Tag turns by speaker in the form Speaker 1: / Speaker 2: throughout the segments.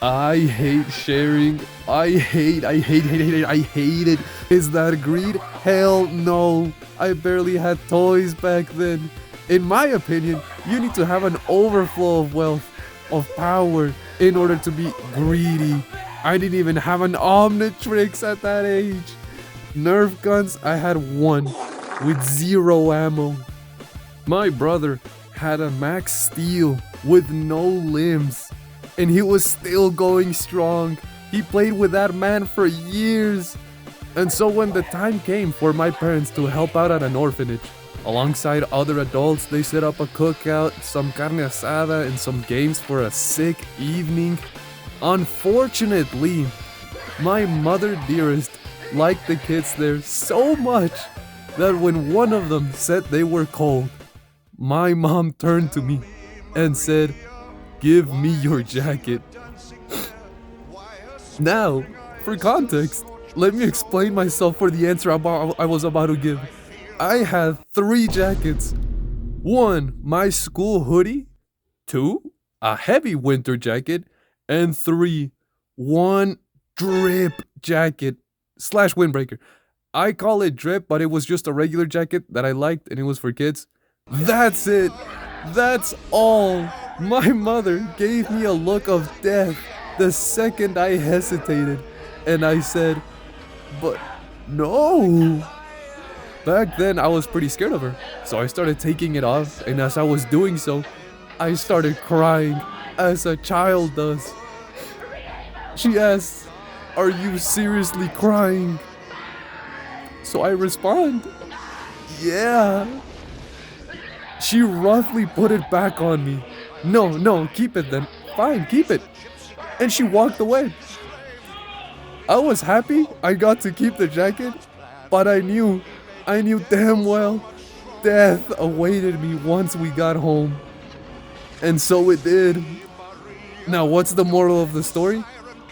Speaker 1: I hate sharing. I hate it. Is that greed? Hell no. I barely had toys back then. In my opinion, you need to have an overflow of wealth, of power, in order to be greedy. I didn't even have an Omnitrix at that age. Nerf guns, I had one with 0 ammo. My brother had a Max Steel with no limbs, and he was still going strong. He played with that man for years. And so when the time came for my parents to help out at an orphanage, alongside other adults, they set up a cookout, some carne asada, and some games for a sick evening. Unfortunately, my mother dearest liked the kids there so much that when one of them said they were cold, my mom turned to me and said, "Give me your jacket." Now, for context, let me explain myself for the answer I was about to give. I had 3 jackets. 1, my school hoodie. 2, a heavy winter jacket. And 3, one drip jacket / windbreaker. I call it drip, but it was just a regular jacket that I liked and it was for kids. That's it. That's all. My mother gave me a look of death the second I hesitated. And I said, "But no." Back then, I was pretty scared of her. So I started taking it off. And as I was doing so, I started crying as a child does. She asked, "Are you seriously crying?" So I respond, "Yeah." She roughly put it back on me. No, keep it then. Fine, keep it." And she walked away. I was happy I got to keep the jacket, but I knew damn well death awaited me once we got home. And so it did. Now, what's the moral of the story?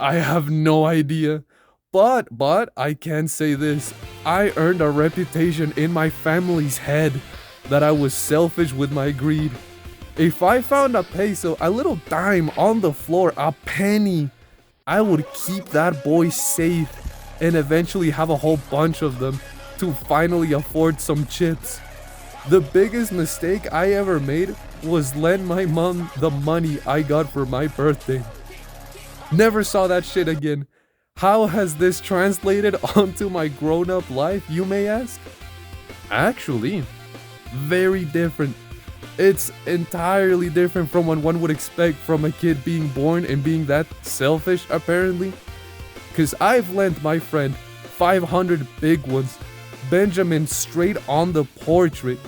Speaker 1: I have no idea. But I can say this. I earned a reputation in my family's head that I was selfish with my greed. If I found a peso, a little dime on the floor, a penny, I would keep that boy safe and eventually have a whole bunch of them to finally afford some chips. The biggest mistake I ever made was lend my mom the money I got for my birthday. Never saw that shit again. How has this translated onto my grown-up life, you may ask? Actually, very different. It's entirely different from what one would expect from a kid being born and being that selfish, apparently. Cause I've lent my friend 500 big ones, Benjamin, straight on the portrait,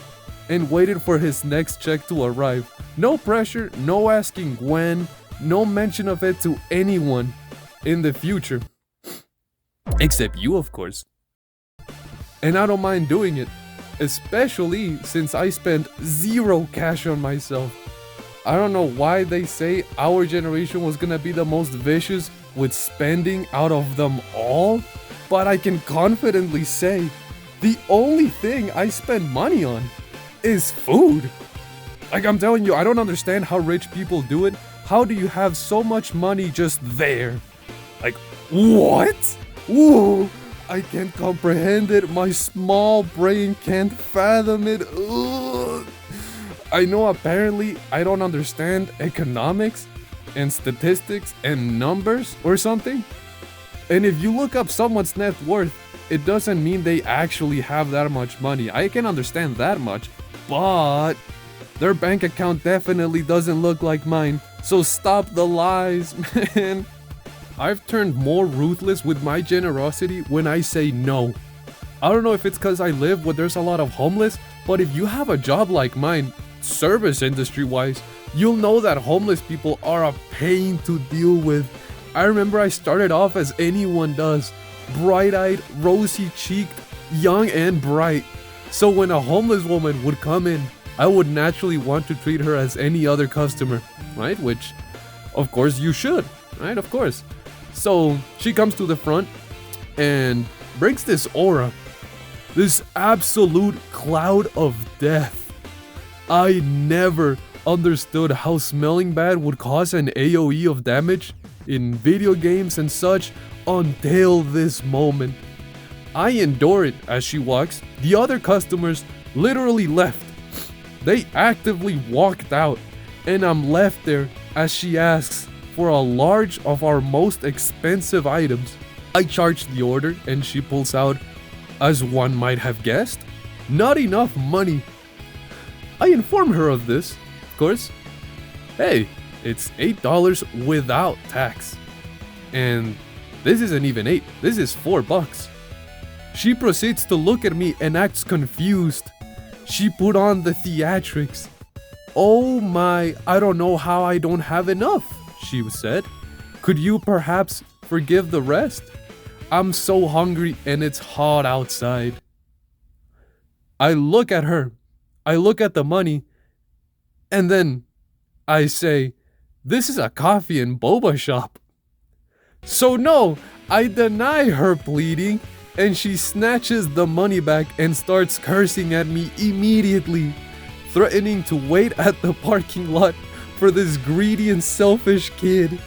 Speaker 1: and waited for his next check to arrive. No pressure, no asking when, no mention of it to anyone in the future. Except you, of course. And I don't mind doing it, especially since I spent 0 cash on myself. I don't know why they say our generation was gonna be the most vicious with spending out of them all, but I can confidently say the only thing I spend money on is food. Like, I'm telling you, I don't understand how rich people do it. How do you have so much money just there? Like, what? Ooh, I can't comprehend it. My small brain can't fathom it. Ugh. I know apparently I don't understand economics and statistics and numbers or something. And if you look up someone's net worth, it doesn't mean they actually have that much money. I can understand that much, but their bank account definitely doesn't look like mine. So stop the lies, man. I've turned more ruthless with my generosity when I say no. I don't know if it's because I live where there's a lot of homeless, but if you have a job like mine, service industry wise, you'll know that homeless people are a pain to deal with. I remember I started off as anyone does, bright-eyed, rosy-cheeked, young and bright. So when a homeless woman would come in, I would naturally want to treat her as any other customer, right? Which, of course, you should, right? Of course. So she comes to the front and brings this aura, this absolute cloud of death. I never understood how smelling bad would cause an AoE of damage in video games and such until this moment. I endure it as she walks. The other customers literally left. They actively walked out, and I'm left there as she asks for a large of our most expensive items. I charge the order and she pulls out, as one might have guessed, not enough money. I inform her of this, of course. Hey, it's $8 without tax. And this isn't even 8, this is $4. She proceeds to look at me and acts confused. She put on the theatrics. Oh my, I don't know how I don't have enough, she said. Could you perhaps forgive the rest? I'm so hungry and it's hot outside. I look at her, I look at the money, and then I say, this is a coffee and boba shop. So no, I deny her pleading, and she snatches the money back and starts cursing at me immediately, threatening to wait at the parking lot for this greedy and selfish kid.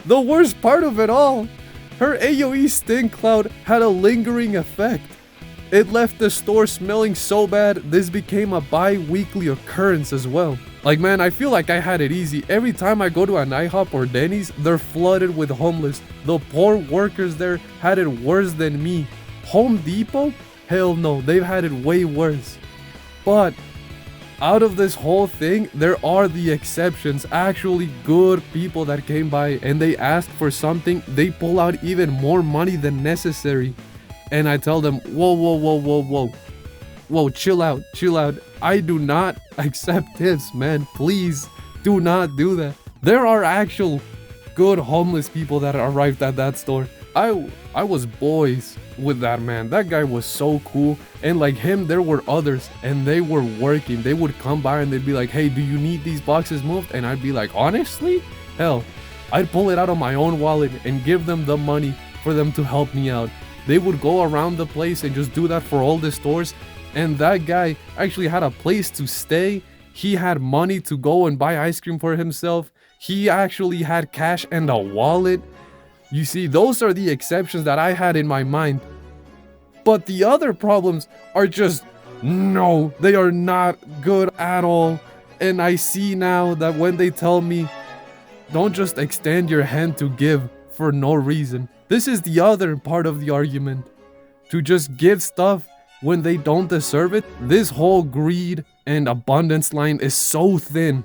Speaker 1: The worst part of it all, her AoE stink cloud had a lingering effect. It left the store smelling so bad, this became a bi-weekly occurrence as well. Like man, I feel like I had it easy. Every time I go to an IHOP or Denny's, they're flooded with homeless. The poor workers there had it worse than me. Home Depot? Hell no, they've had it way worse. But out of this whole thing, there are the exceptions, actually good people that came by and they ask for something, they pull out even more money than necessary. And I tell them, whoa, chill out. I do not accept tips, man. Please do not do that. There are actual good homeless people that arrived at that store. I was boys with that man. That guy was so cool. And like him, there were others and they were working. They would come by and they'd be like, hey, do you need these boxes moved? And I'd be like, honestly, hell, I'd pull it out of my own wallet and give them the money for them to help me out. They would go around the place and just do that for all the stores. And that guy actually had a place to stay. He had money to go and buy ice cream for himself. He actually had cash and a wallet. You see, those are the exceptions that I had in my mind. But the other problems are just, no, they are not good at all. And I see now that when they tell me, don't just extend your hand to give for no reason. This is the other part of the argument. To just give stuff when they don't deserve it. This whole greed and abundance line is so thin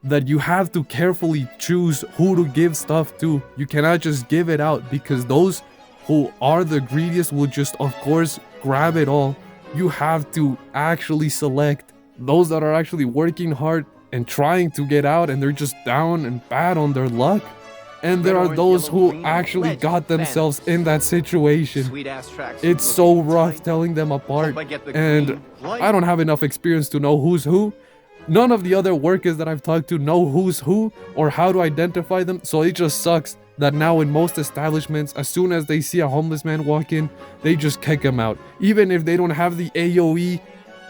Speaker 1: that you have to carefully choose who to give stuff to. You cannot just give it out because those who are the greediest will just, of course, grab it all. You have to actually select those that are actually working hard and trying to get out and they're just down and bad on their luck. And there are those who actually got themselves in that situation. It's so rough telling them apart, and I don't have enough experience to know who's who. None of the other workers that I've talked to know who's who or how to identify them, so it just sucks that now in most establishments, as soon as they see a homeless man walk in, they just kick him out. Even if they don't have the AoE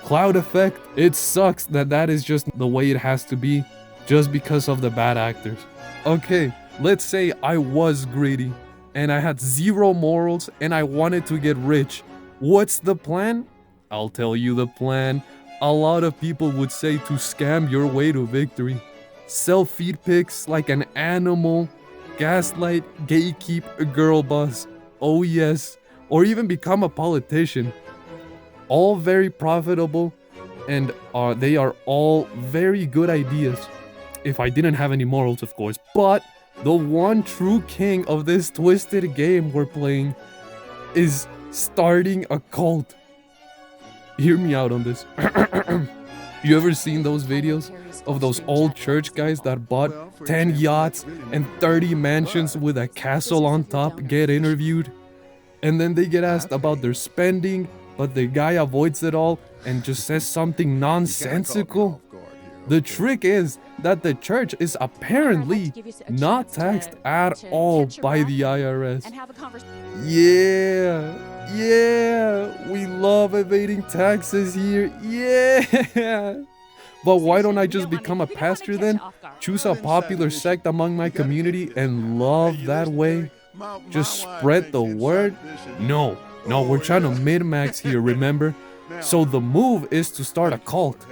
Speaker 1: cloud effect, it sucks that that is just the way it has to be, just because of the bad actors. Okay, let's say I was greedy, and I had zero morals, and I wanted to get rich. What's the plan? I'll tell you the plan. A lot of people would say to scam your way to victory. Sell feed pics like an animal, gaslight, gatekeep a girl boss. Oh yes, or even become a politician. All very profitable, and they are all very good ideas. If I didn't have any morals, of course. But the one true king of this twisted game we're playing is starting a cult. Hear me out on this. You ever seen those videos of those old church guys that bought 10 yachts and 30 mansions with a castle on top get interviewed? And then they get asked about their spending, but the guy avoids it all and just says something nonsensical? The trick is that the church is apparently not taxed at all by the IRS. Yeah, we love evading taxes here. Yeah. But why don't I just become a pastor then? Choose a popular sect among my community and love that way? Just spread the word? No, we're trying to min-max here, remember? So the move is to start a cult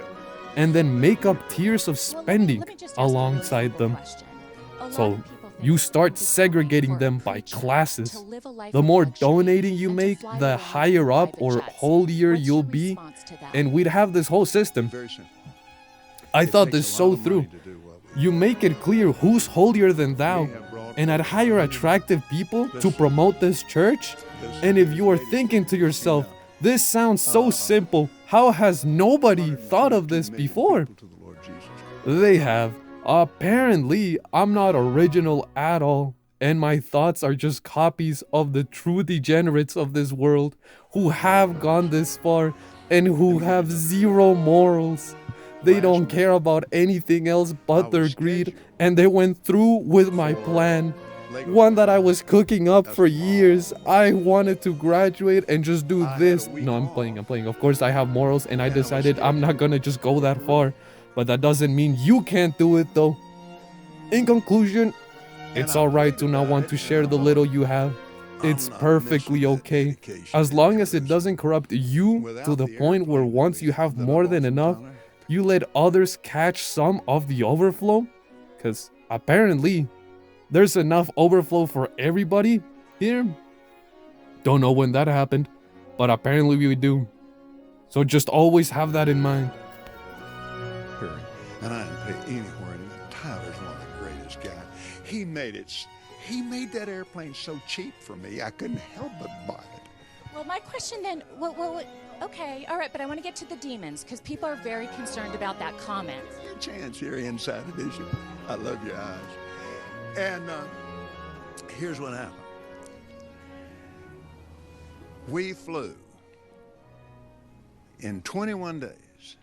Speaker 1: and then make up tiers of spending alongside them. So you start segregating them by classes. The more donating you make, the higher up or holier you'll be, and we'd have this whole system. I thought this so through. You make it clear who's holier than thou, and I'd hire attractive people to promote this church. And if you are thinking to yourself, this sounds so simple, how has nobody thought of this before? They have. Apparently, I'm not original at all, and my thoughts are just copies of the true degenerates of this world who have gone this far and who have zero morals. They don't care about anything else but their greed, and they went through with my plan. One that I was cooking up for years. I wanted to graduate and just do this. No, I'm playing. Of course, I have morals, and I decided I'm not gonna just go that far. But that doesn't mean you can't do it, though. In conclusion, it's alright to not want to share the little you have. It's perfectly okay, as long as it doesn't corrupt you to the point where once you have more than enough, you let others catch some of the overflow. Because apparently, there's enough overflow for everybody here. Don't know when that happened, but apparently we do. So just always have that in mind.
Speaker 2: And I didn't pay anywhere near. Tyler's one of the greatest guys. He made that airplane so cheap for me, I couldn't help but buy it.
Speaker 3: Well, my question then, okay, all right, but I want to get to the demons, because people are very concerned about that comment.
Speaker 2: A chance here inside it, is you? I love your eyes. And here's what happened. We flew in 21 days.